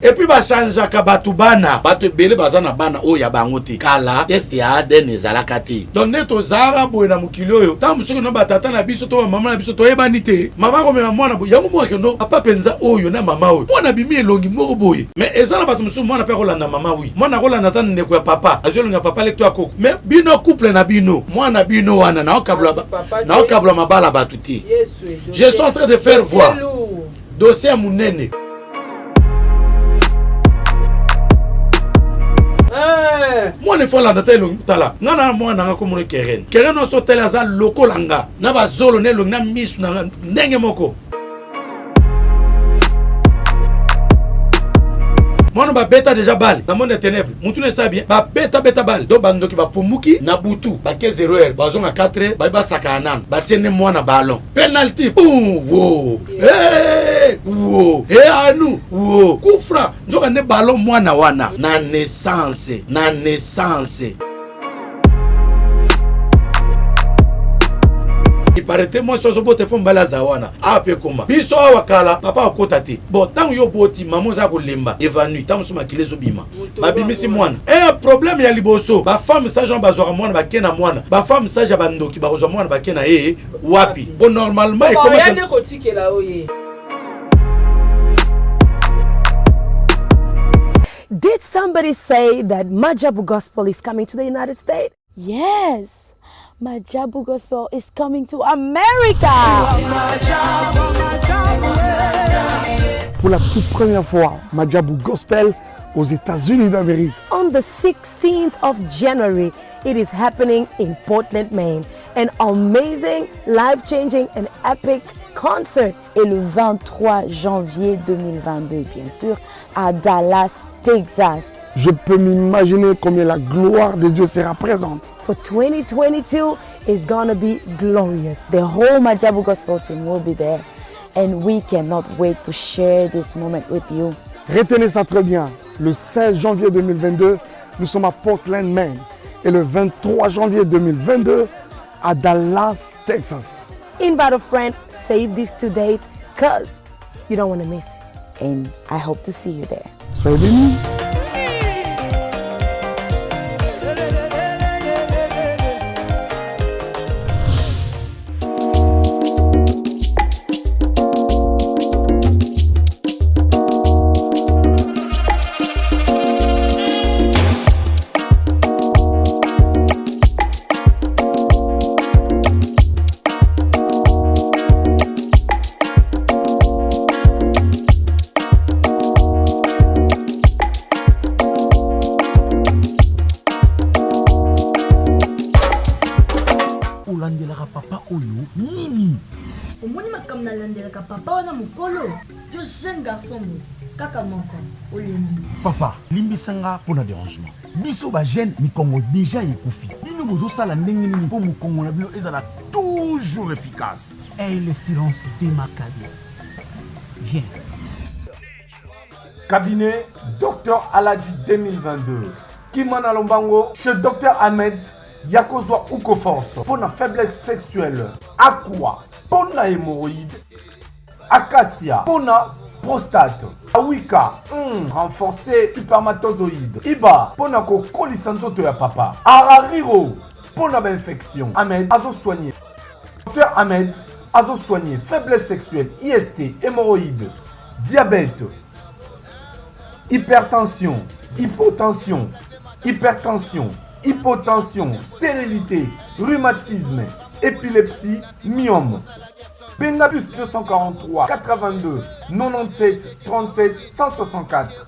Et puis changeaka batu bana bato bele bazana bana oya bangote kala test ya ADN ezalaka te donc neto zara boye na mokili oyo tangu soki no batata na biso to mama na biso to yebani te mama ko mema mwana boye yango mwake no papa penza oyo na mama oyo mwana bimi elongi moko boye mais ezala bato musu mwana pe kolanda mama wi mwana kolanda tan ndeko ya papa azolonga papa lekto akoko mais bino couple na bino mwana bino wana na okabla mabala batu te. Je suis en train de faire voir dossier munene. Moi ne faut la date longue tala ngana moi na ko mon keren no so tela za loko langa na ba zolo ne longue na misu na ndenge moko moi ba beta déjà balle dans monde ténèbres mutu ne sa bien ba beta balle do bando ki ba pumuki na butu ba 15 0 ba zonga 4 ba saka nan ba tiene moi na ballon penalty wo wo anu wo kufra njoka ne ballon mwana wana na naissance il paraît moi so bote fo mbala zawana ape koma biso wakala papa akotati bon tant yo boti maman za ko lemba évanoui tant so makilezo bima babimisi mwana problème ya liboso ba femme sa Jean bazora mwana ba kena mwana ba femme sa ja bandoki ba kozwa mwana ba kena wapi bon normalement et comment ya ne kotikela oye. Did somebody say that Majabu Gospel is coming to the United States? Yes, Majabu Gospel is coming to America. Pour la toute première fois, Majabu Gospel aux États-Unis d'Amérique. On the 16th of January, it is happening in Portland, Maine. An amazing, life-changing and epic concert. Et le 23 janvier 2022, bien sûr, à Dallas, Texas. Je peux m'imaginer combien la gloire de Dieu sera présente. For 2022 is gonna be glorious. The whole Majabu Gospel team will be there. And we cannot wait to share this moment with you. Retenez ça très bien. Le 16 janvier 2022, nous sommes à Portland, Maine. Et le 23 janvier 2022, à Dallas, Texas. Invite a friend, save these 2 dates, because you don't want to miss it. And I hope to see you there. Soyez bénis. Papa oyo nini omoni makam na landelaka papa wana mokolo yo jeune garçon kaka moko olembi papa limbisanga pona dérangement biso ba jeune mikongo déjà ekufi bino bozosala ndenge nini mpo mokongo na bino ezala toujours efficace et le silence démarqué. Viens. Cabinet Dr Aladji 2022 Kimana Lombango chez Dr Ahmed Yakozwa Uko Force pour la faiblesse sexuelle, Aqua pour la hémorroïde, Acacia pour la prostate, Awika renforcé spermatozoïde, Iba pour la colisanzoto ya papa, Arariro pour la infection, Ahmed Azo soigné, Dr Ahmed Azo soigné faiblesse sexuelle, IST, hémorroïde, diabète, hypertension, hypotension, hypotension, stérilité, rhumatisme, épilepsie, myome. Benabus 243 82 97 37 164.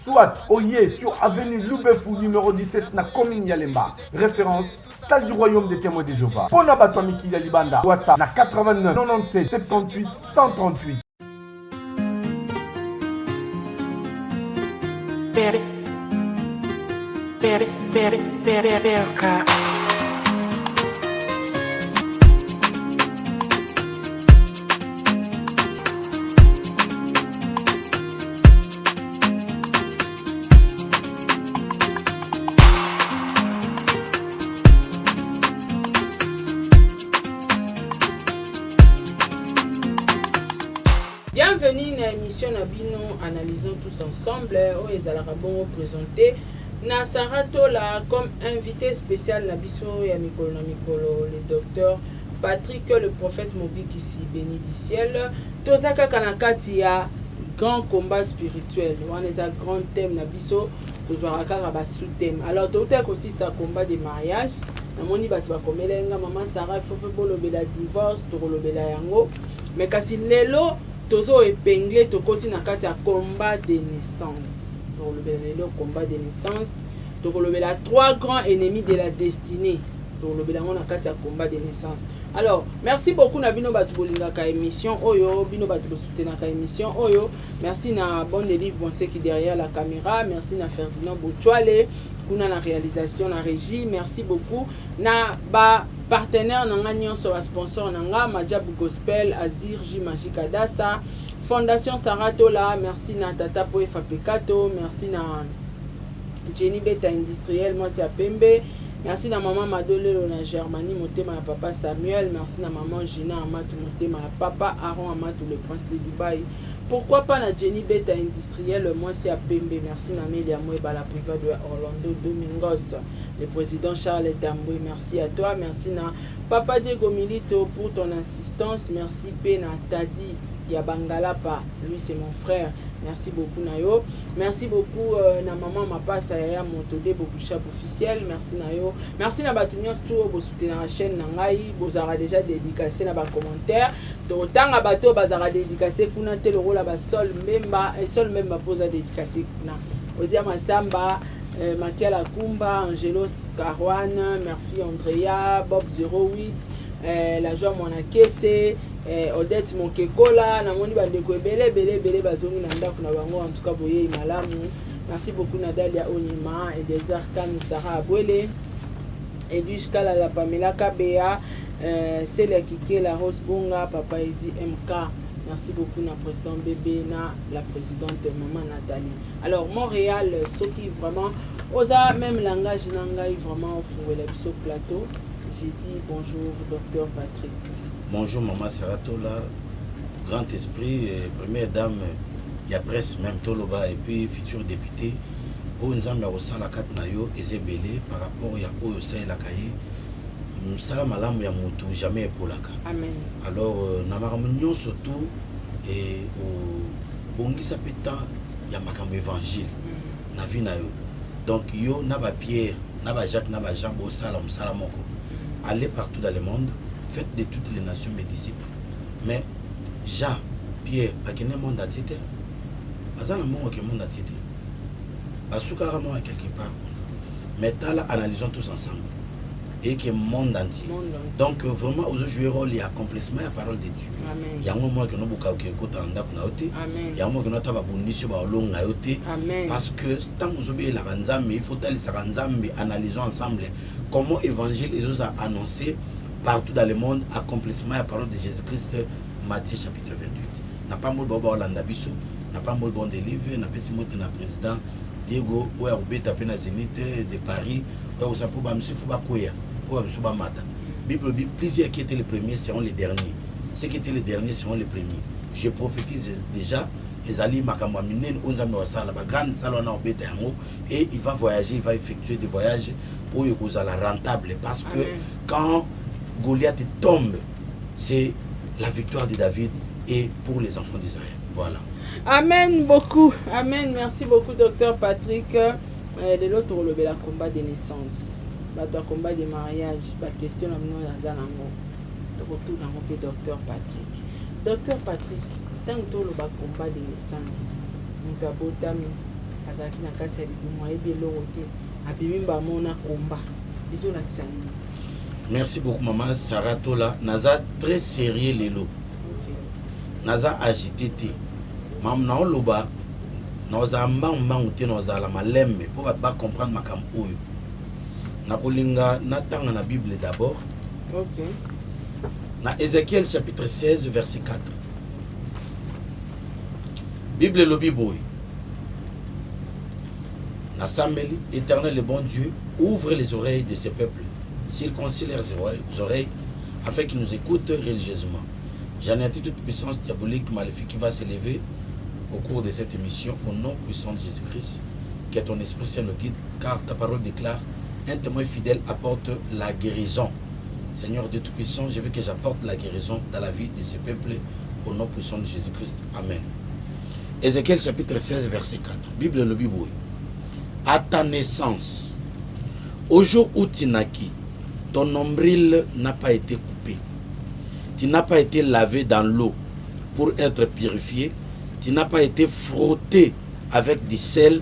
Soit Oye sur avenue Loubefou numéro 17 na commune Yalemba. Référence salle du royaume des témoins de Jéhovah. Pona Batwamiki Yalibanda. WhatsApp na 89 97 78 138. Bienvenue dans l'émission Nabino, analysons tous ensemble. Oh, ils allaient bon présenter. Na Saratola comme invité spécial Nabiso et Mikolo, le docteur Patrick, le prophète Mobi ici, béni du ciel. Tozaka Kanakati a grand combat spirituel. On a un grand thème Nabiso. Sous-thème. Alors, tout est aussi ça combat de mariage. Namoni batu bakomelenga maman Sarah faut pas bolobela divorce to bolobela yango. Mais kasi lelo tozo épinglé to koti na kati ya combat de naissance. To bolobela lelo combat de naissance. To bolobela trois grands ennemis de la destinée. To bolobela ngona kati ya combat de naissance. Alors, merci beaucoup na bino batu bolingaka émission Oyo, bino batu soutenaka émission Oyo. Merci na Bon Délivre Bonse qui derrière la caméra, merci na Ferdinand Boutouale, kuna na réalisation na régie, merci beaucoup na ba partenaire na ngagnon sur sponsor nanga Majabu Gospel, Azir J Magic Adassa, Fondation Saratola, merci na Tata Poe Fapekato, merci na Jenny Beta Industriel, moi c'est à Pembe. Merci na maman Madolelo na Germanie, motema ya papa Samuel. Merci na maman Gina Amatou, motema ya papa Aaron Amatou, le prince de Dubaï. Pourquoi pas na Jenny Beta Industriel, moi c'est à Pembe. Merci na Melia Mweba, la privée de Orlando Domingos, le président Charles Tamboué. Merci à toi. Merci na papa Diego Milito pour ton assistance. Merci P na Tadi Yabangalapa, lui c'est mon frère. Merci beaucoup Nayo. Merci beaucoup na maman Mapasa Yaya Montode Bobuchap officiel. Merci Nayo. Merci na batunios tout bo soutenir la chaîne nangai. Bozara déjà dédicacé na ba commentaire. To tanga bato bazara dédicacé kuna te le rôle ba sol memba et sol memba posa dédicacé kuna. Ozia Masamba, Makiala Kumba, Angelo Caruana, merci Andrea, Bob 08, la joie Monakese. Odette Monkekola, namoni bandeko belé bazongi na ndako na bango en tout cas boye malamu. Merci beaucoup Nadalia Onima et des Arcanes Sarah Abwele, Edwige Kala la Pamela Kabea, Célia Kike la Rose Bonga, Papa Edi MK. Merci beaucoup na président Bébé na la présidente maman Nathalie. Alors Montréal, ceux qui vraiment osa même langage nangai vraiment au le plateau. J'ai dit bonjour docteur Patrick. Bonjour maman Saratola, grand esprit, première dame, il y a presse même Toloba et puis futur député. Où nous avons reçu la carte nayo et zébélé par rapport à Oyo Saï la cahier. Nous sommes à l'âme ya moto jamais pour la carte. Amen. Alors, nous avons surtout et au Bongisa pétant il y a ma évangile. Na vie nayo. Donc yo naba Pierre, naba Jacques, naba Jean, bo salam salamoko. Allez partout dans le monde. Faites de toutes les nations mes disciples. Mais Jean, Pierre, pas qu'il y ait un monde à tête. Pas un monde qui est monde à tête. Pas sous-carrément quelque part. Mais là, analysons tous ensemble. Et qui est monde entier. Donc vraiment, aux jouer rôle, il y a accomplissement la parole de Dieu. Il y a un moment que nous avons fait il y a un moment que nous avons fait parce que tant que nous avons la ranzame, il faut analyser ensemble comment l'évangile est annoncé partout dans le monde, accomplissement de la parole de Jésus-Christ, Matthieu chapitre 28. N'a pas mal bon Hollande biso, n'a pas mal bon délivre, n'a pas si mot na président Diego ou a ubeta pena Zénith de Paris, ou ça pour ba monsieur Fubakoya, pour monsieur Bamata. Bible dit plusieurs qui étaient les premiers seront les derniers. Ceux qui étaient les derniers seront les premiers. Je prophétise déjà les alliés makamwa minen onzambe wa sala ba grande salona ubeta yango et il va voyager, il va effectuer des voyages pour la rentable parce que quand Goliath tombe, c'est la victoire de David et pour les enfants d'Israël. Voilà. Amen beaucoup. Amen. Merci beaucoup, docteur Patrick. De l'autre, le combat de naissance. Le combat de mariage. La question de Nazanango. Retour dans le docteur Patrick. Docteur Patrick, tant que le combat de naissance, nous avons botami. Azaki na kati ya biduma ebi lorote. Abimba mona combat. Ils ont l'accent. Merci beaucoup maman Saratola. Naza très sérieux lelo. Naza agité te. Mam na oloba. Naza mbamba ute naza la malembe pour pas comprendre makam oyo. Na kolinga natanga na Bible d'abord. OK. Na Ézéchiel chapitre 16 verset 4. Bible lobi boy. Na sambeli, éternel le bon Dieu, ouvre les oreilles de ces peuples. Circoncis leurs oreilles afin qu'ils nous écoutent religieusement. J'anéantis toute puissance diabolique maléfique qui va s'élever au cours de cette émission, au nom puissant de Jésus-Christ, que ton Esprit Saint nous guide, car ta parole déclare, un témoin fidèle apporte la guérison. Seigneur Dieu Tout-Puissant, je veux que j'apporte la guérison dans la vie de ce peuple, au nom puissant de Jésus-Christ. Amen. Ézéchiel chapitre 16, verset 4. Bible le Bible. À ta naissance, au jour où tu naquis, ton nombril n'a pas été coupé. Tu n'as pas été lavé dans l'eau pour être purifié. Tu n'as pas été frotté avec du sel.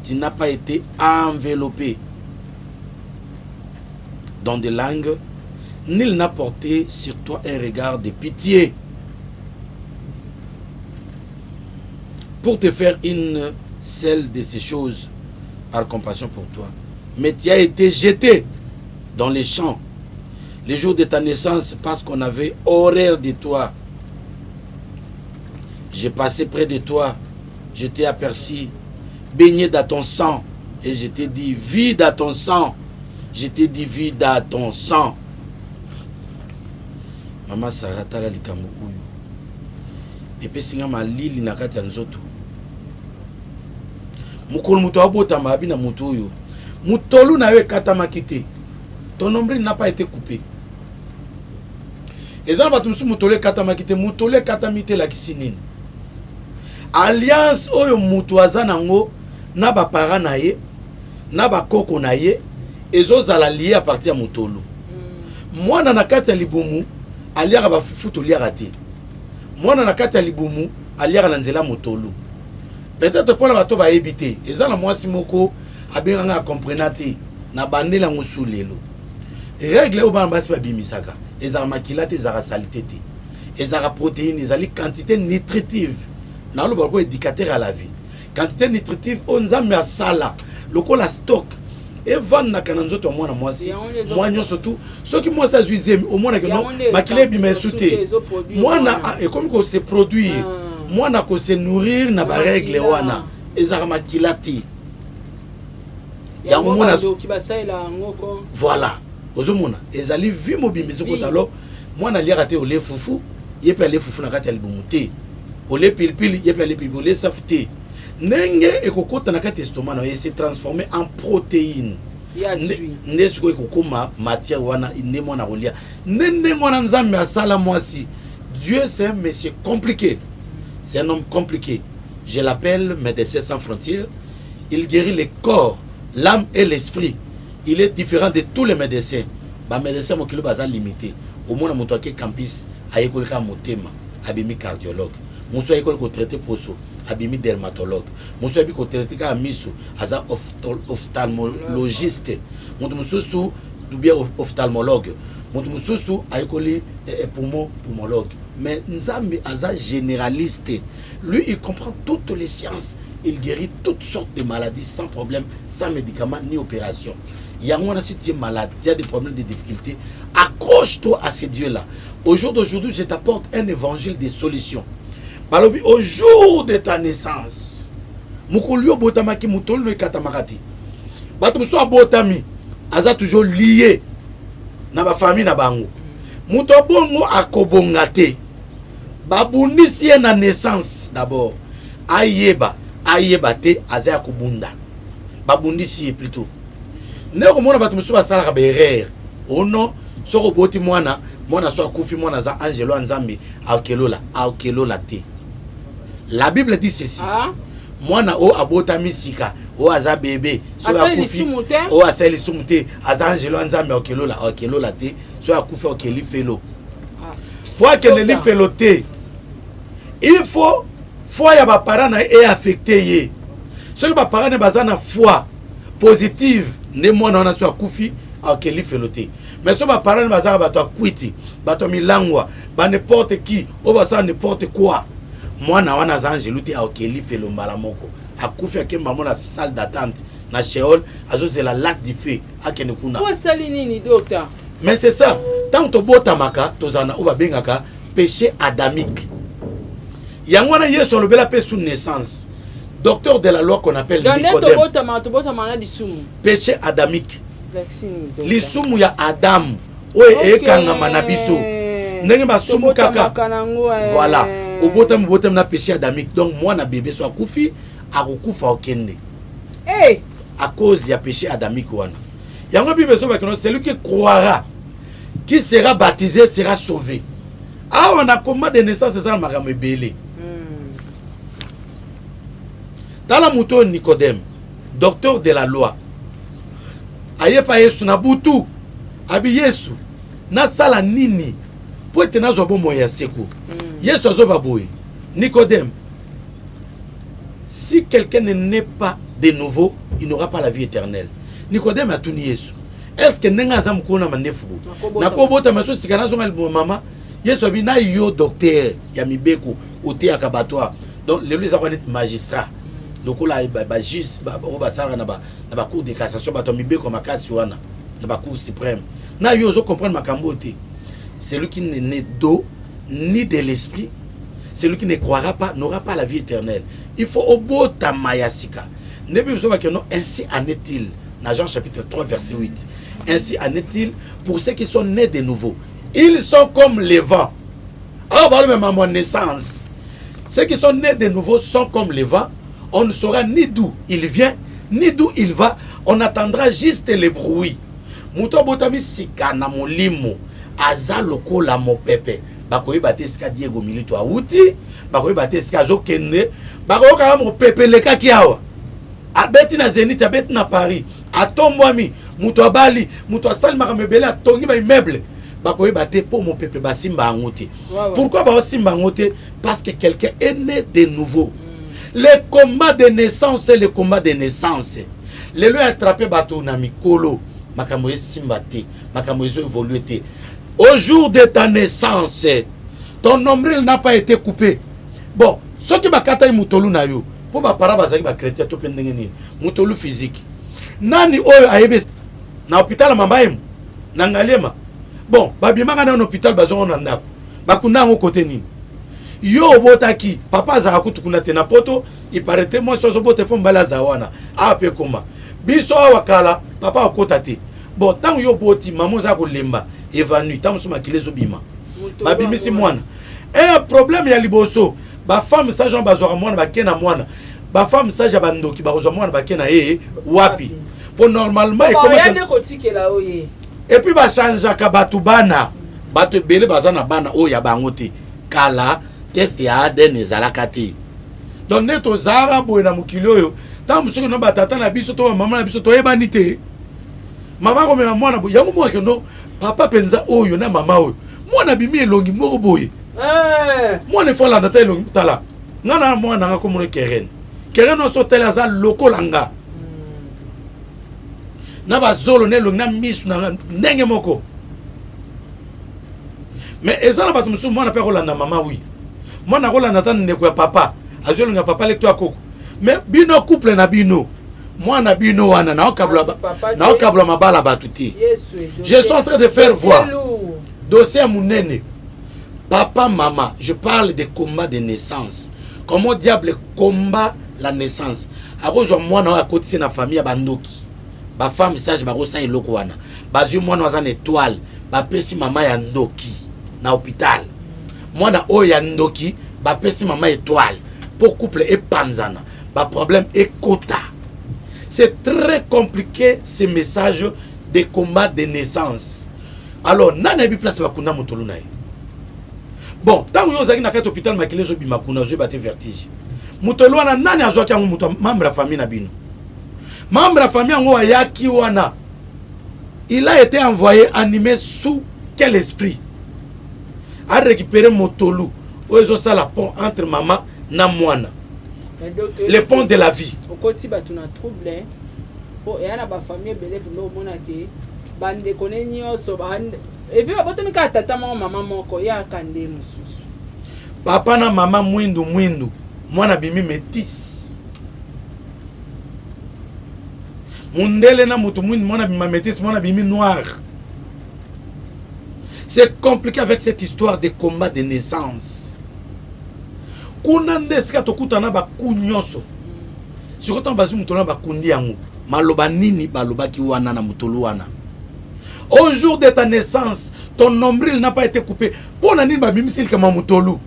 Tu n'as pas été enveloppé dans des langues. Nul n'a porté sur toi un regard de pitié pour te faire une seule de ces choses par compassion pour toi. Mais tu as été jeté dans les champs les jours de ta naissance parce qu'on avait horreur de toi. J'ai passé près de toi, je t'ai aperçu, baigné dans ton sang, et je t'ai dit, vide à ton sang. Je t'ai dit, vide à ton sang. Maman Sarata la likambo uyu. Epe singa malili na kati ya nzoto. Mukolo muto abota mabi na muto uyu. Mutolu na we kata makite. Ton nombril n'a pas été coupé. Ezan batumsu mutole kata makite, mutole kata mite la kisinine. Alliance oyo mutu azanango na ba para na ye, na ba koko na ye, ezo zala lié à partir ya mutolu. Mwana na kati ya libumu aliaka ba fufu to liaka te. Mwana na kati ya libumu aliaka na nzela mutolu. Peut-être pour la bato ba ebité, ezala mwasi moko abenganga comprenate na bandela ngusulelo. Règle au bambasi ba bimisaka, ezala makilate ezala salité te. Ezala protéine, ezali quantité nutritive. Na lo bako éducateur à la vie. Quantité nutritive onzambe asala, lokola stock. Et vendre kana nzoto mwana mwasi mwanyo surtout ceux qui moi ça juizemi au moins que non makile bima souté mwana et comme que se produire mwana ko se nourrir na ba règle wana ezaka makilati ya mwana ki basaila ngoko voilà ozomona ezali vi mobimbizo ko talo mwana liaka te ole fufu yepe ale fufu na kati ya libumuté ole pilipili yepe ale pilipili ole safté nenge ekokota na kati estomac na se transformer en protéine ndesuko ekokoma matière wana inde mona kolia nende mona nzambe asala mwasi. Dieu c'est un monsieur compliqué, c'est un homme compliqué. Je l'appelle Médecins sans frontières. Il guérit le corps, l'âme et l'esprit. Il est différent de tous les médecins. Ba médecin mo kilo baza limité au mona moto ke campus ayekolika motema abimi cardiologue. Monsieur école ko traiter poso abimi dermatologue. Monsieur abi ko traiter ka miso aza ophtalmologiste. Monsieur ou bien ophtalmologue. Monsieur ayekoli pneumologue. Mais Nzambe aza généraliste. Lui il comprend toutes les sciences. Il guérit toutes sortes de maladies sans problème, sans médicaments ni opération. Yangwana si tu es malade, tu as des problèmes, des difficultés, accroche-toi à ces dieux-là. Au jour d'aujourd'hui, je t'apporte un évangile des solutions. Balobi, au jour de ta naissance, Mukulio botamaki mutolo no katamakati. Batumso abotami, aza toujours lié na ba famille na bango. Muto bongo akobongate. Babunisi na naissance d'abord. Ayeba te aza akobunda. Babundisi plutôt. Ndeko mona batumso basala ka berere. Ono soko boti mwana so akufi mwana za angelo nzambe akelola te. La Bible dit ceci. Mwana o abota misika o aza bébé so akufi o asali sumute aza angelo nzambe akelola te so akufi okeli felo. Pour que ne li felo te. Il faut foi ya ba parents na est affecté ye. Ceux ba parents ne bazana foi positive ne mwana wana so akufi okeli felo te. Mais si mes parents bazar bato akwiti, bato milangwa, ba n'importe qui, o basa n'importe quoi. Moi na wana zanjelu te akeli felo mbala moko. Akufi akemba mona salle d'attente na Sheol, azo c'est la lac du feu akene kuna. Pour salini ni docteur. Mais c'est ça. Tant to bota maka tozana o ba bengaka péché adamique. Yangwana yeso le bela pe sous naissance. Docteur de la loi qu'on appelle Nicodème. Péché adamique. Lisumu ya Adam oye ekanga manabiso ndenge basumu kaka voilà botam na péché adamique. Donc moi na bébé soit koufi akokufa okende. Eh, à cause du péché adamique wana. Yango Bible so bakino celui qui croira qui sera baptisé sera sauvé. Ah on a combat de naissance c'est ça makambo belé. Dans la mouton Nicodème, docteur de la loi. Aye pa Yesu na butu. Abi Yesu na sala nini pour être na zobo moya seku. Yesu azoba boy. Nicodème. Si quelqu'un n'est pas de nouveau, il n'aura pas la vie éternelle. Nicodème a tout nié. Est-ce que nenga azam kona manefubu? Na ko bota maso sikana zo mal mama. Yesu abi na yo docteur ya mibeko ote akabatwa. Donc les akonet magistrat. Donc là ba juge ba sala na ba cour de cassation ba to mibeko makasi wana na ba cour suprême. Na yo zo comprendre makambo te. Celui qui n'est né d'eau ni de l'esprit, celui qui ne croira pas n'aura pas la vie éternelle. Il faut au beau tamayasika. Ainsi en est-il. Dans Jean chapitre 3 verset 8. Ainsi en est-il pour ceux qui sont nés de nouveau. Ils sont comme les vents. Ah, bah, même à mon naissance. Ceux qui sont nés de nouveau sont comme les vents. On ne saura ni d'où il vient, ni d'où il va. On attendra juste les bruits. Mouto botami sika na molimo. Aza loko la mo pepe. Bakoyi bateska Diego Milito Awuti. Bakoyi bateska Zokende. Bakoyi kama mo pepe leka kiawa. Abeti na Zenith, abeti na Paris. Atombwami, muto abali, muto asali makamebele atongi ba immeuble. Bakoyi bate pour mon pepe basimba angote. Pourquoi ba simba angote? Parce que quelqu'un est né de nouveau. Le combat de naissance, c'est le combat de naissance. Le lieu attrapé bato na mikolo, makamoye simbate, makamoye évolué. Au jour de ta naissance, ton nombril n'a pas été coupé. Bon, ce qui m'a kata mutolu na yo, pour ma parents bazaki ba chrétien to pendengeni, mutolu physique. Nani oyo ayebe na hôpital mambaim, na ngalema. Bon, babimanga na hôpital bazongo na ndako. Bakunda ngo côté nini. Yo botaki, papa za kutukuna tena poto, iparete moi sozo bote fo mbala za wana. Ape koma. Biso wakala, papa akota te. Bon, tant yo boti maman za ko lemba. Évanoui, tant que je bima. Babimisi mwana. Et un problème ya liboso. Ba femme sa Jean bazora mwana ba kena mwana. Ba femme sa jabando ki ba rozwa mwana ba kena wapi. Pour normalement et comment et puis ba chanja ka batu bana. Batu belé bazana bana o ya bangote. Kala test ya ADN ezalaka te. Donc neto zara bo na mukilo yo. Tant que no batata na biso to maman na biso to yebani te. Maman ko me mwana bo yango mo ke no. Papa penza oyo na mama oyo. Mwana bimi elongi moko boye. Mwana fola na ta elongi tala. Ngana mwana nga ko mo keren. Keren no so tela za lokolanga. Na ba zolo ne elongi na misu na ndenge moko. Mais ezala batu musu mwana pe kolanda mama wi. Mwana kolanda ta ndeko ya papa. Azolo nga papa lecto akoko. Mais bino couple na bino. Mwana bino wana na okabla mabala batuti. Je suis en train de faire voir dossier munene. Papa, maman, je parle de combat de naissance. Comment diable combat la naissance? Arozo mwana wa kotisi na famille ya bandoki. Ba femme sage ba rosa eloko wana. Ba zu mwana wa étoile, ba pesi mama ya ndoki na hôpital. Mwana o ya ndoki, ba pesi mama étoile. Pour couple et panzana, ba problème et quota. C'est très compliqué ces messages de combat de naissance. Alors, nana bi place bakunda motolu na ye. Bon, tant que vous avez un hôpital makile zo bimakuna zo bate vertige. Motolu wana nani azoki yango muto membre ya famille na bino. Membre ya famille yango ayaki wana. Il a été envoyé animé sous quel esprit? A récupérer motolu ozo sala pont entre maman na mwana. Le pont de la vie. Au quotidien, tu as trouble. Pour y a ba famille belé pour le monaki. Bande connaît nyoso bande. Et puis abote mi ka tata maman moko ya kande mususu. Papa na maman mwindu mwana bimi métis. Mundele na mutu mwindu mwana bima métis mwana bimi noir. C'est compliqué avec cette histoire de combat de naissance. Kuna ndeska tokutana ba kunyoso. Sikotan bazu mutona ba kundi yango. Maloba nini balobaki wana na mutolu wana. Au jour de ta naissance, ton nombril n'a pas été coupé. Pour nani ba bimisil kama mutolu.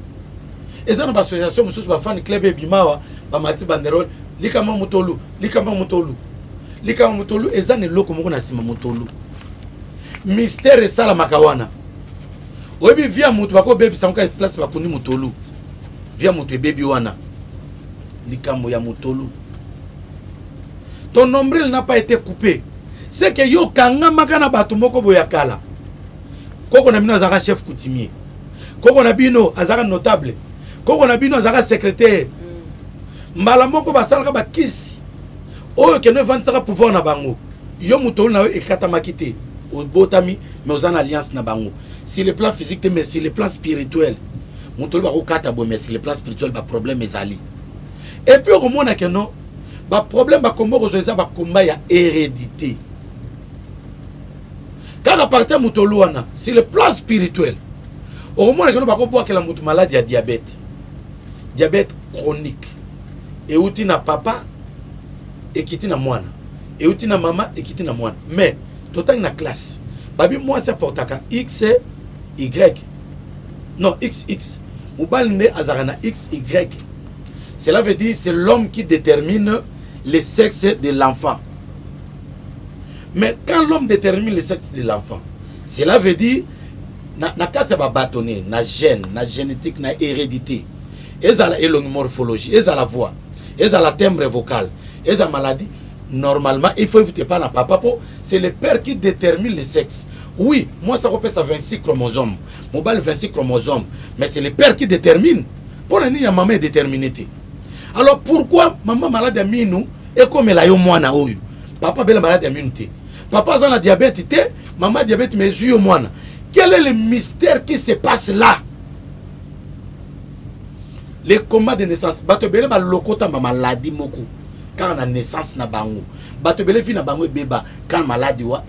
Et ça, dans l'association, nous sommes fan club et bimawa, bamati banderole, likama mutolu, likama mutolu. Likama mutolu, et ça, n'est l'eau comme on a sima mutolu. Mystère et ça, la makawana. Obi via mutu, bako baby, ça, on a place, bakuni mutolu. Via mutu, baby wana. Likamo ya mutolu. Ton nombril n'a pas été coupé. C'est que yo kanga makana batu moko boyakala. Koko na bino azaka chef coutumier. Koko na bino azaka notable. Koko na bino azaka secrétaire. Mbala moko basalaka bakisi. Oyo keno evantisaka pouvoir na bango. Yo mutolu na yo ekata makite. Botami mais aux en alliance na bango. Si le plan physique mais si le plan spirituel. Mutolu bako kata bo mais si le plan spirituel ba problème ezali. Et puis au monde que non, ba problème ba combat aujourd'hui ba combat ya hérédité. Car à partir mutolu wana, c'est le plan spirituel. Au monde que non ba ko boire que la mutu maladie à diabète. Diabète chronique. Et outi na papa et kiti na mwana. Et outi na maman et kiti na mwana. Mais total na classe. Babi moi c'est portaka X Y. Non, XX. Moubal né azarana XY. Cela veut dire c'est l'homme qui détermine le sexe de l'enfant. Mais quand l'homme détermine le sexe de l'enfant, cela veut dire na kata ba bâtonner, na gène, na génétique, na hérédité. Ezala morphologie, ezala voix, ezala timbre vocal, ezala maladie. Normalement, il faut éviter pas la papa. C'est le père qui détermine le sexe. Oui, moi ça repère ça 26 chromosomes. Mon bal 26 chromosomes. Mais c'est le père qui détermine. Pour la nuit, maman est déterminée. Alors pourquoi maman malade à minou et comme elle a eu moi na oyu? Papa belle malade à minou. Papa a la diabète, maman diabète mais eu moi. Quel est le mystère qui se passe là? Les combats de naissance. Bato belle ba lokota ma maladie moko. Quand la naissance na bango. Bato belle fi na bango beba quand maladie wa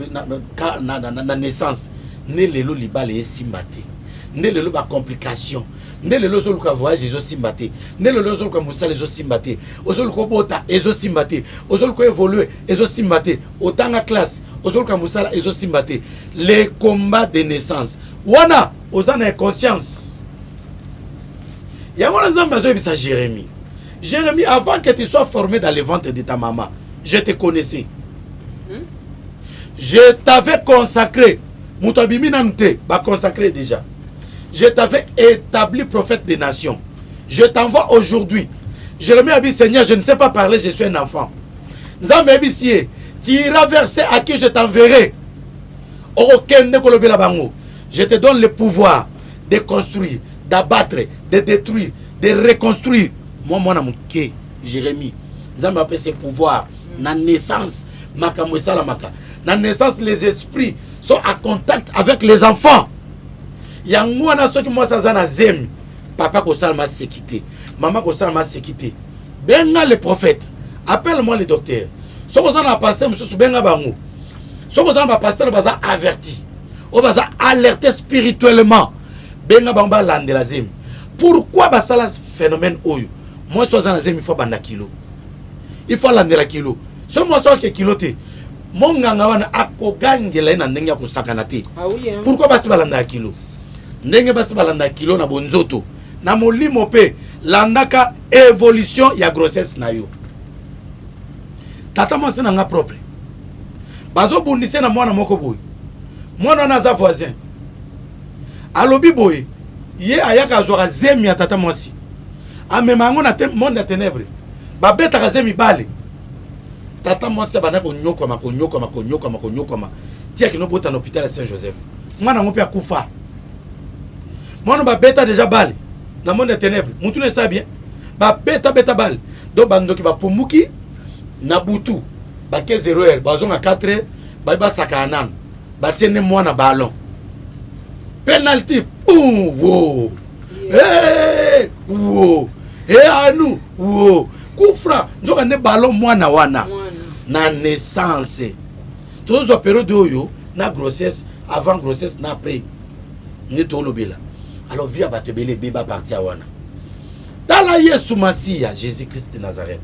na naissance. Ne lelo libale e simbate. Ne lelo ba complication. Ne lelo zo luka voyage ezo simbate. Ne lelo zo luka musala ezo simbate. Ozo luka bota ezo simbate. Ozo luka évoluer ezo simbate. Otanga classe ozo luka musala ezo simbate. Les combats de naissance. Wana ozana conscience. Yango nzamba zo bisa Jérémie. Jérémie, avant que tu sois formé dans le ventre de ta maman, je te connaissais. Je t'avais consacré. Moutabimi Nante, bah consacré déjà. Je t'avais établi prophète des nations. Je t'envoie aujourd'hui. Jérémie a dit, Seigneur, je ne sais pas parler, je suis un enfant. Nzambe Bissier, tu iras verser à qui je t'enverrai. Je te donne le pouvoir de construire, d'abattre, de détruire, de reconstruire. Moi, Jérémie, Nzambe appelle ses pouvoirs. La naissance, la naissance, les esprits sont en contact avec les enfants. Yangouana ceux qui moi ça zana zem. Papa Kosalma s'est quitté. Maman Kosalma s'est quitté. Benga le prophète. Appelle-moi le docteur. Ce que vous a passé, monsieur Benga Bango. Ce que vous a passé, on va averti. On va alerter spirituellement. Benga Bamba lande la zem. Pourquoi basala phénomène oyo? Moi soit zana zem il faut banda kilo. Il faut lande la kilo. Ce moi soit que kilo te. Mon nganga wana akogangela na ndenge ya kusakana te. Ah oui hein. Pourquoi basi balanda kilo? Ndenge basi balanda kilo na bonzoto. Na molimo pe landaka évolution ya grossesse na yo. Tata mwasi na nga propre. Bazo bundise na mwana moko boy. Mwana na za voisin. Alobi boy. Ye ayaka azwaka zemi ya tata mwasi. Amema ngo na monde ya ténèbres. Babeta ka zemi bale. Tata mwasi bana ko nyokoma. Tia ki no bota na hôpital Saint-Joseph. Mwana ngo pe akufa. Mwana ba beta déjà balle dans le monde des ténèbres. Moutou ne sait bien. Ba beta balle. Donc bandoki ba pumuki na butu. Ba 15 heures, ba zonga 4 heures, ba sakanan. Ba tiene mwana ballon. Penalty. Boum, wow. Eh, wow. Eh anu, wow. Koufra, njoka ne ballon mwana wana. Na naissance. Tous les périodes oyo na grossesse, avant grossesse na après. Neto lobela. Alors via batebele beba parti à wana. Tala Yesu Masia, Jésus-Christ de Nazareth.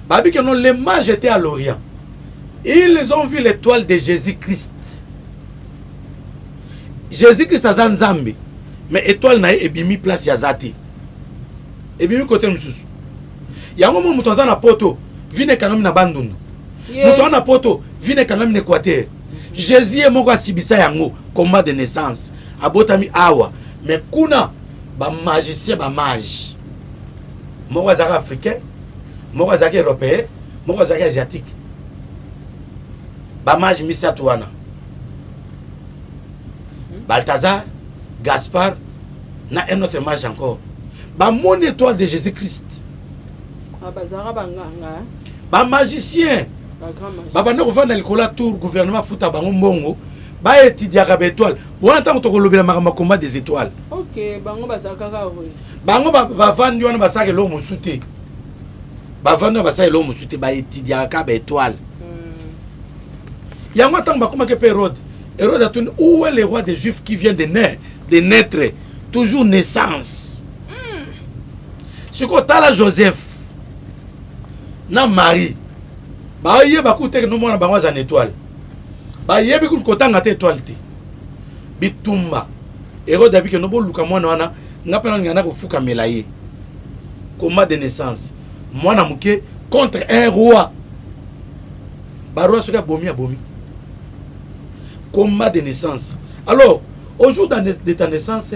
Babi que non les mages étaient à l'Orient. Ils ont vu l'étoile de Jésus-Christ. Jésus-Christ a Nzambe. mais étoile na ebimi place ya zati ebimi côté mususu yango mo muto na poto vine kanami na bandundu muto na poto vine kanami na Équateur Jésus est moko asibisa yango combat de naissance abotami awa mais kuna ba magicien ba mage moko azaka africain moko azaka européen moko azaka asiatique ba mage misatu wana Balthazar, Gaspard, na un autre mage encore. Ba mon étoile de Jésus-Christ. Ba magicien. Ba bande ko vanda likola tour gouvernement futa bango mbongo. Ba étudiaka ba étoile. Wana tango to ko lobela makamba combat des étoiles. OK, bango bazaka ka rose. Bango ba vandi wana basaka lo musute. Ba vandi basaka lo musute ba étudiaka ba étoile. Yango tango ba komaka pe Hérode. Hérode a tourné, où est le roi des Juifs qui vient de naître, toujours naissance. Ce qu'on a là Joseph, na Marie, bah yé bah coûte que nous mon bah en étoile, bah yé bah coûte qu'autant ngate étoile té, bitumba. Hérode a dit que nous bon luka moi na n'a pas n'gana ko fuka melaye, combat de naissance. Moi na muke contre un roi, bah roi soka bomi a bomi. Combat de naissance. Alors, au jour de ta naissance,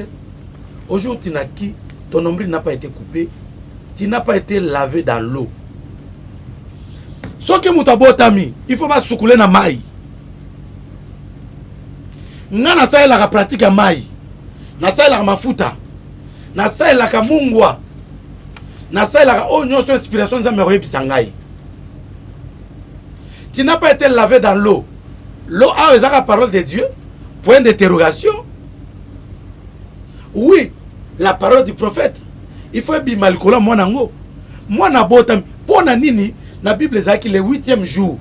au jour où tu n'as qui, ton nombril n'a pas été coupé, tu n'as pas été lavé dans l'eau. Ce que tu tami, il faut pas soucouler na maï. Nana sa la pratique à maï. Na sa la mafuta. Na sa la kamungwa. Na sa la onyo son inspiration za meroye bisangai. Tu n'as pas été lavé dans l'eau. L'eau a la parole de Dieu. Point d'interrogation. Oui, la parole du prophète. Il faut bien malikola monango. Mwana botam pona nini na Bible zaki le 8e jour.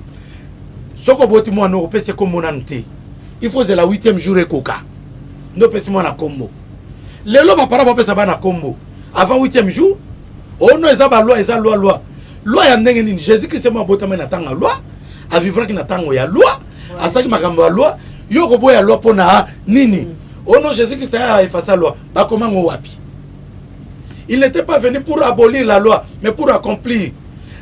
Soko boti mwana opese comme monante. Il faut la 8e jour ekoka. No pesi mwana kombo. Lelo ba para ba pesa bana kombo. Avant 8e jour, ono ezaba loi eza loi. Loi ya ndenge nini Jésus Christ mo botama na tanga loi, a vivra ki na tango ya loi. Asaki makambo ya loi yoko boya loi pona nini ono Jésus Christ a effacé la loi ba comment wapi il n'était pas venu pour abolir la loi mais pour accomplir.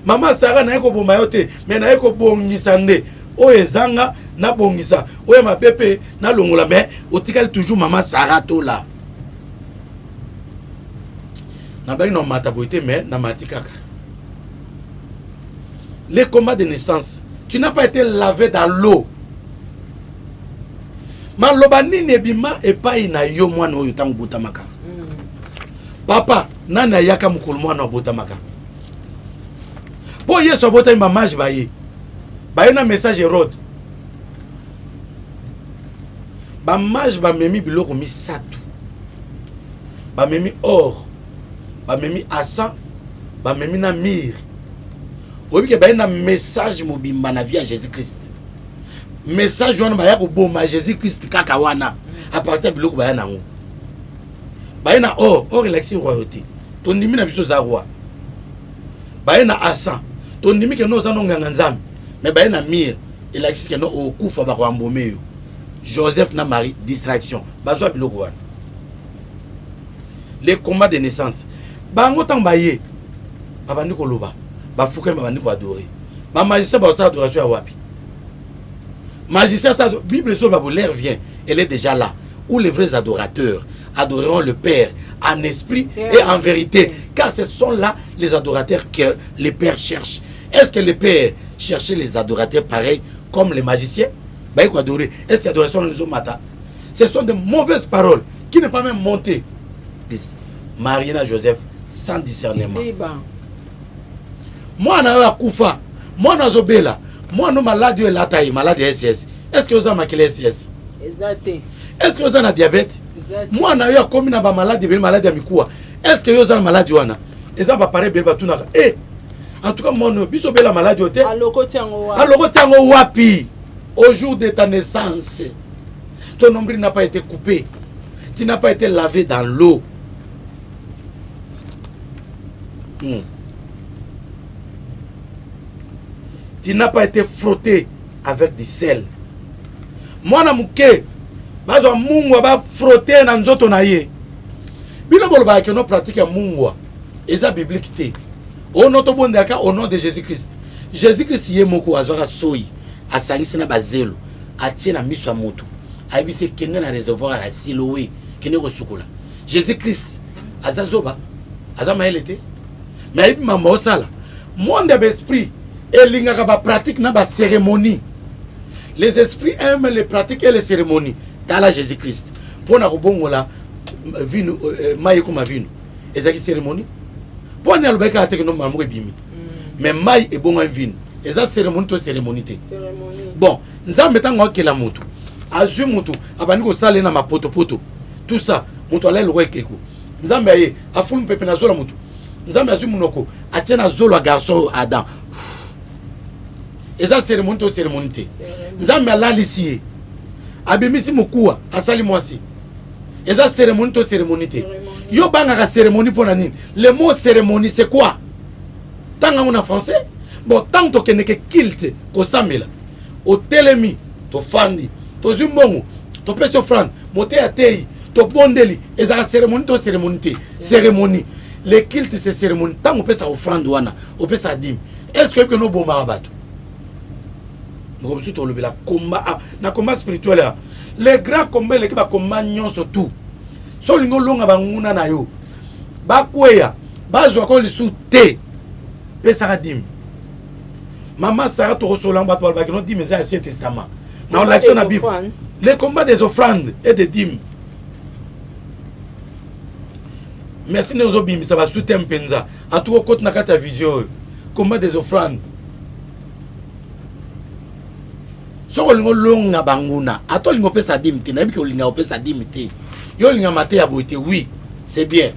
Maman Sarah na yeko bomayote mais na yeko bongisa nde o ezanga na bongisa o ya mabepe na longola mais otikali toujours maman Sarah to là na ba ino mataboité mais na matikaka. Les combats de naissance, tu n'as pas été lavé dans l'eau. Malobani nebima epai na yo mwana oyo tangu botamaka. Papa, nana yaka mukulu mwana botamaka. Po yeso bota imba mage baye. Baye na message Hérode. Ba mage ba memi biloko misatu. Ba memi or, ba memi asa, ba memi na mire. Obi ke baye na message mobimba na vie à Jésus-Christ. Message wana baya ko boma Jésus-Christ kaka wana à partir de biloko baya nango. Baye na or élection royauté. Ton ndimi na biso za roi. Baye na asa. Ton ndimi ke no za no nganga nzambe. Mais baye na mire élection ke no okufa ba ko ambome yo. Joseph na Marie distraction. Bazwa biloko wana. Les combats de naissance. Bango tang baye. Babandi ko loba. Ba fuka babandi ko adorer. Ba magicien ba sa adoration ya wapi. Magicien, ça, Bible sur l'air vient, elle est déjà là. Où les vrais adorateurs adoreront le Père en esprit et en vérité. Car ce sont là les adorateurs que les pères cherchent. Est-ce que les pères cherchaient les adorateurs pareils comme les magiciens? Est-ce que l'adoration nous mata? Ce sont de mauvaises paroles qui ne peuvent même monter. Mariana Joseph sans discernement. Moi, on a Koufa. Moi, on a Zobela. Moi, nous malade est la taille, malade SS. Est-ce que vous avez maquillé SS? Exact. Est-ce que vous avez un diabète? Exact. Moi, on a eu comme une maladie, une maladie à Mikoua. Est-ce que vous avez une maladie? Et ça va paraître bien. Eh, en tout cas, moi, nous avons la maladie. Alors, wapi, au jour de ta naissance, ton nombril n'a pas été coupé. Tu n'as pas été lavé dans l'eau. Tu n'as pas été frotté avec du sel. Moi, na muke, bazo mungu ba frotté na nzoto na ye. bino boloba que no pratique mungwa eza biblique te au nom tobondaka au nom de Jésus-Christ. Jésus-Christ ye moko azwaka soyi asangisi na bazelo atie na miso ya moto ayebisi kende na réservoir ya Siloé kende kosukola. Jésus-Christ azazoba azamayele te mais ayebi mamba osala monde d'esprit elingaka ba pratique na ba cérémonie. Les esprits aiment les pratiques et les cérémonies. Tala Jésus-Christ pour na kobongola vino maye kuma vino ezaki cérémonie pour na lobeka ateke no mamu ebimi mais maye ebonga vino eza cérémonie to cérémonie te bon nzambe tango akela mutu azwi mutu abandi ko sala na mapoto poto tout ça mutu ala lo ekeko nzambe aye afulu pepe na zola mutu nzambe azwi munoko atiena zolo garçon Adam eza cérémonie to cérémonie te nzambe alalisi abimisi mukuwa asali mwasi eza cérémonie to cérémonie te yo bangaka cérémonie pour nini. Le mot cérémonie c'est quoi tanga en français bon tant to keneke kilte ko samela o telemi to fandi to zumbongo to peso fran moté atei to bondeli eza cérémonie to cérémonie te cérémonie le kilte c'est cérémonie tant on pesa offrande wana on pesa dim est-ce que no bomba bato nous sommes le combat na combat spirituel les grands combats les combat nyonso tout so lingo longa banguna na yo bakweya bazwa ko lisu te pesa dim maman Sarah to resolant bato ba no dim ça Ancien Testament dans l'action de la Bible les combats des offrandes et des dîmes. Merci nous obim ça va soutenir penza en tout cas na kata vision combat des offrandes so lingo longa banguna ato lingo pesa dim te na bi ko linga pesa dim te yo linga maté ya boité oui c'est bien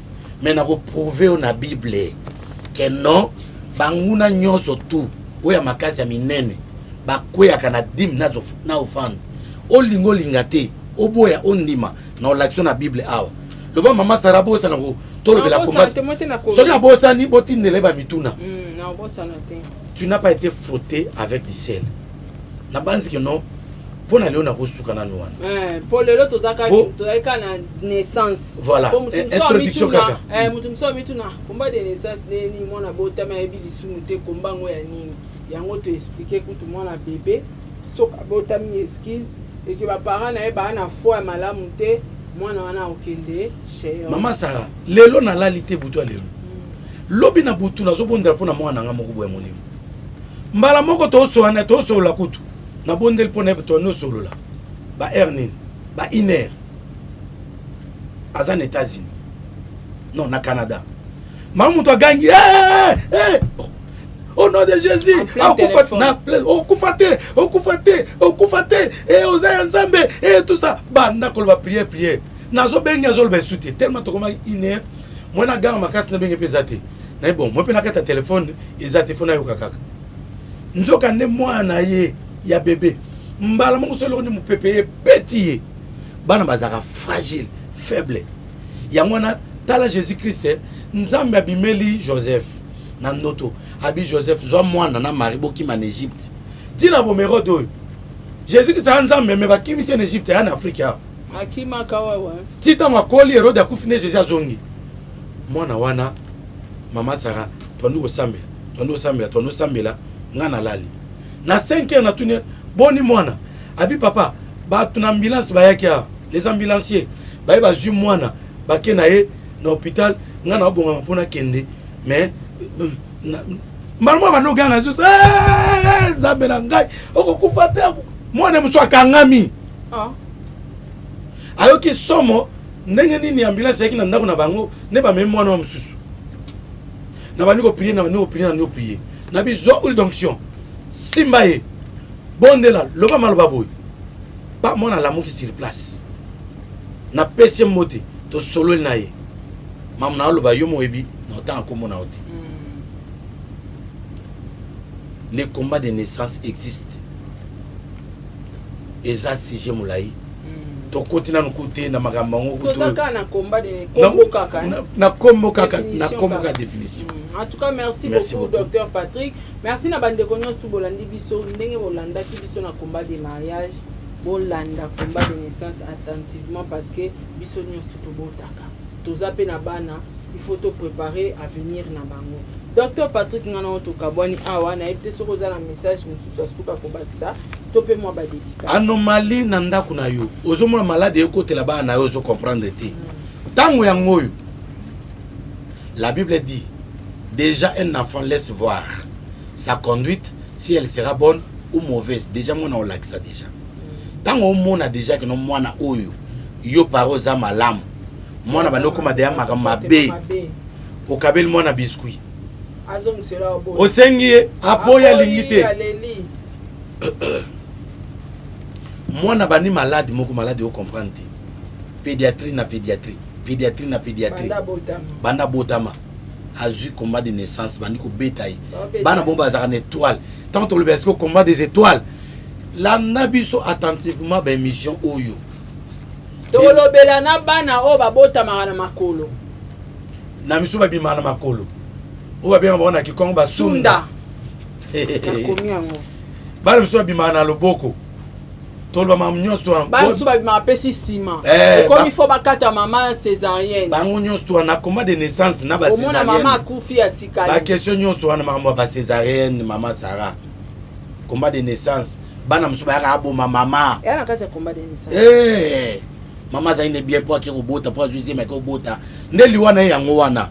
mais na ko prouver na Bible que non banguna nyonso tout oya makasi ya minene bakweya kana dim na offrande o lingo linga te oboya ondima na l'action na Bible awa le bon maman Sarah bosa na ko to le la combat so ya bosa ni botindele ba mituna na bosa na te tu n'as pas été frotté avec du sel na banzi que non pour na leo na kosuka na nwana pour le lot ozaka toyeka na naissance voilà introduction kaka mutu mso mituna combat de naissance ni mwana botama ebi lisumu te combat ngo ya nini yango to expliquer kutu mwana bébé soka botami esquisse et que ba parents na ba na foi malamu te mwana wana okende chez maman Sarah lelo na lalité butu lelo lobi na butu na zobondela pona mwana nga moko boya molimo mbala moko to so na to so la kutu na bondel pona to no solo la ba ernil ba iner azan États-Unis non na Canada mamu to gangi au nom de Jésus okufate et oza nzambe et tout ça banda ko ba prière nazo benga zo le souté tellement to comme iner moi na ganga makasi na benga pesate na bon moi pe na kata téléphone ils téléphone yo kakaka nzoka ne mwana ye ya bébé mbala mo solo ni mu pepe petit bana bazaka fragile faible ya mwana tala Jésus-Christ nzambe abimeli Joseph na noto abi Joseph zo mwana na Marie bokima en Égypte tina bomero do Jésus-Christ nzambe me bakimisi en Égypte en Afrique akima kawawa tita makoli Hérode akufine Jésus azongi mwana wana mama Sarah tondu sambela ngana lali na 5 heures na tune boni mwana abi papa ba tuna ambulance ba yakia les ambulanciers ba ba ju mwana ba kena ye na hôpital ngana bonga mpona kende mais mbalmo ba no ganga juste zabela ngai okukufa te mwana mso akangami ayoki somo ndenge nini ambulance yaki na ndako na bango ne ba même mwana msusu na bani ko prier na prier na bi zo ul d'onction simbaye bondela loba maloba boy pas mona l'amour qui sur place na pesi moté to solo na ye mam na loba yo moebi na temps ko mona oti les combats de naissance existent et ça si j'ai moulai to kotina nkuté na magamba ngo to saka na combat de kombo kaka na kombo kaka définition. En tout cas, merci beaucoup, docteur Patrick. Merci na bande konyos tout bolandi biso ndenge bolanda ki biso na combat de mariage, bolanda combat de naissance attentivement parce que biso nyos tout botaka. toza pe na bana il faut te préparer à venir na bango. Docteur Patrick ngana to kabwani awa na ebte soko za na message mususu asuka ko bakisa to pe moi ba dédicace. Anomalie na ndako na yo ozomona malade ekotela bana na yo ozo comprendre te. Tango ya ngoyo la Bible dit déjà un enfant laisse voir sa conduite si elle sera bonne ou mauvaise. Déjà moi on l'a ça déjà. Tango on a déjà que non mwana oyo yo paro za malamu. Mwana banoko madea mabe. Okabeli mwana biscuit. Azong sera obo. Osengi aboya lingite. Mwana bani malade moko malade o comprendre. Pédiatrie na pédiatrie. Pédiatrie na pédiatrie. Banda botama. Azu combat de naissance bandi ko betaille. Bana bomba za une étoile. Tant on le verse au combat des étoiles. La nabiso attentivement ba émission oyo. Tolobela na bana o babotama na makolo. Na miso ba bima na makolo. O ba bien bona ki kongo ba sunda. Komi ango. Bana miso ba bima na loboko. Tolba mam nyonso to. Bana miso ba bima pesi sima. Comme il faut bakata maman césarienne. Bango nyonso to na combat de naissance na ba césarienne. Omona maman akufi atikali. Ba question nyonso wana maman ba césarienne maman Sarah. Combat de naissance. Bana miso ba ka abo maman. Ya na kata combat de naissance. Maman za ine bien pour ki robota pour juicer mais ko bota. Ndeli wana yango wana.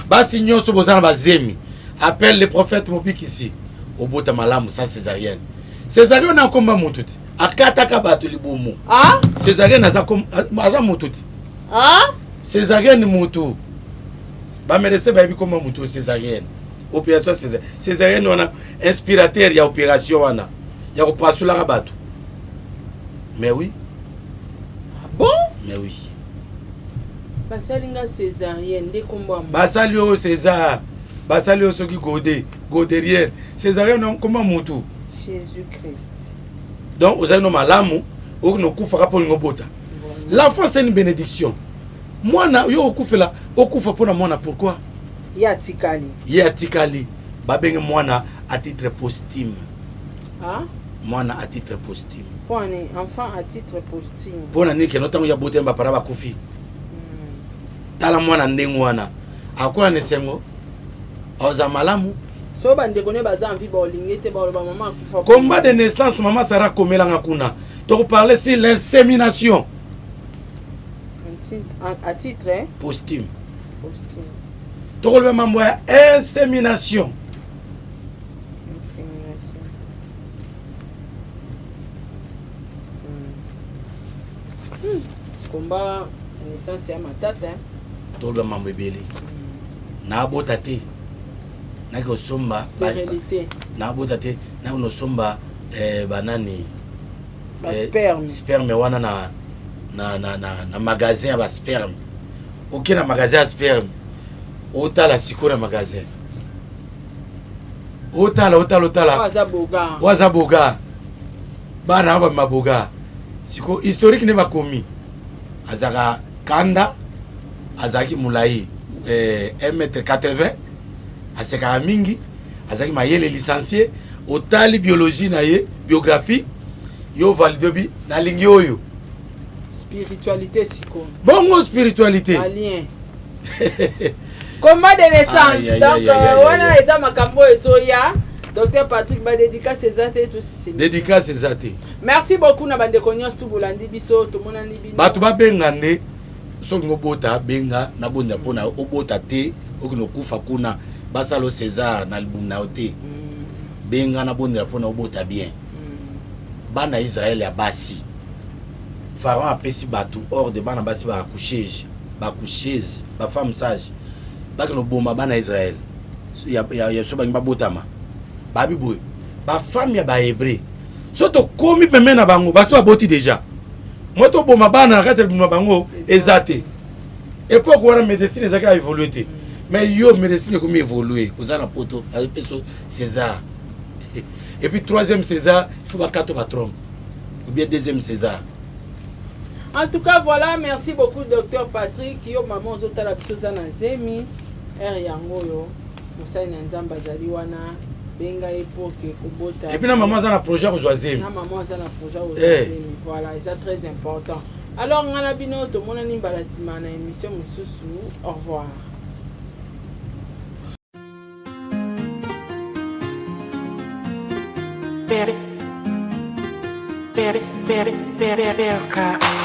Basi nyonso bozana bazemi. Appelle le prophète Mobiki ici. Obota malamu sans césarienne. Césarienne na komba mututi. Akata ka batu libomu. Ah? Césarienne aza mututi. Ah? Césarienne mutu. Ba merece ba bi komba mutu césarienne. Opération césarienne. Césarienne wana inspirateur ya opération wana. Ya ko pasula ka batu. Mais oui. Bon? Mais oui. Basalinga césarienne de combat. Basali o César. Basali o soki godérienne. Césarienne comment mutu? Jésus-Christ. Donc vous avez no malamu, ou no kufa pour ngobota. L'enfant c'est une bénédiction. Moi na yo okufela, okufa pour moi na pourquoi? Ya tikali. Ya tikali. Babenge mwana à titre posthume. Ah? Mwana à titre posthume. Pour un enfant à titre posthume. Pour na niki notango ya botemba para ba kufi. Tala mwana ndengu wana. Akwa nesengo. Oza malamu. So bande kone baza envie ba olingete ba maman akufa. Combat de naissance maman Sarah komelanga kuna. Tu parler sur l'insémination. À titre hein? Posthume. Posthume. Tu le mambo ya insémination. Insémination. Combat naissance ya matata hein? Tu le mambo ebele. Na bota te. Na ko somba stérilité. Na bota te, na ko somba banani sperme. Sperme wana na magasin ba sperme. OK na magasin ya sperme. Otala siko na magasin. Otala. Waza boga. Bana ba maboga. Siko historique ne ba komi. Azaka kanda azaki mulai 1m80 aseka mingi azaki mayele licencié otali biologie na ye biographie yo valide bi na lingi oyo spiritualité siko bongo spiritualité alien combat de naissance donc wana eza makambo ezoya Docteur Patrick ba dédicace ezate tout c'est dédicace ezate merci beaucoup na bande konyos tout bolandi biso to mona libino batu ba bengande so ngobota benga na bonda pona obota te okino kufa kuna basalo César na libuna ote benga na bonda pona obota bien bana Israël ya basi Pharaon a pesi batu hors de bana basi ba coucheuse ba femme sage ba kino bomba bana Israël ya so ba botama ba biboy ba femme ya ba hébreu soto komi pembe na bango basi ba boti déjà moto bomba bana na kati bomba bango ezate époque wana médecine ezaka évoluer te mais yo médecine comme évoluer ozana poto peso César et puis troisième César il faut ba kato ba trompe ou bien deuxième César. En tout cas voilà, merci beaucoup Docteur Patrick yo maman zotala biso za na zemi yango yo mosai na nzamba zali wana benga époque kobota et puis na maman za na projet ozwazemi na maman za na projet ozwazemi voilà c'est très important Alors ngana bino tomonani mbala nsima na émission mosusu. Au revoir. Perca.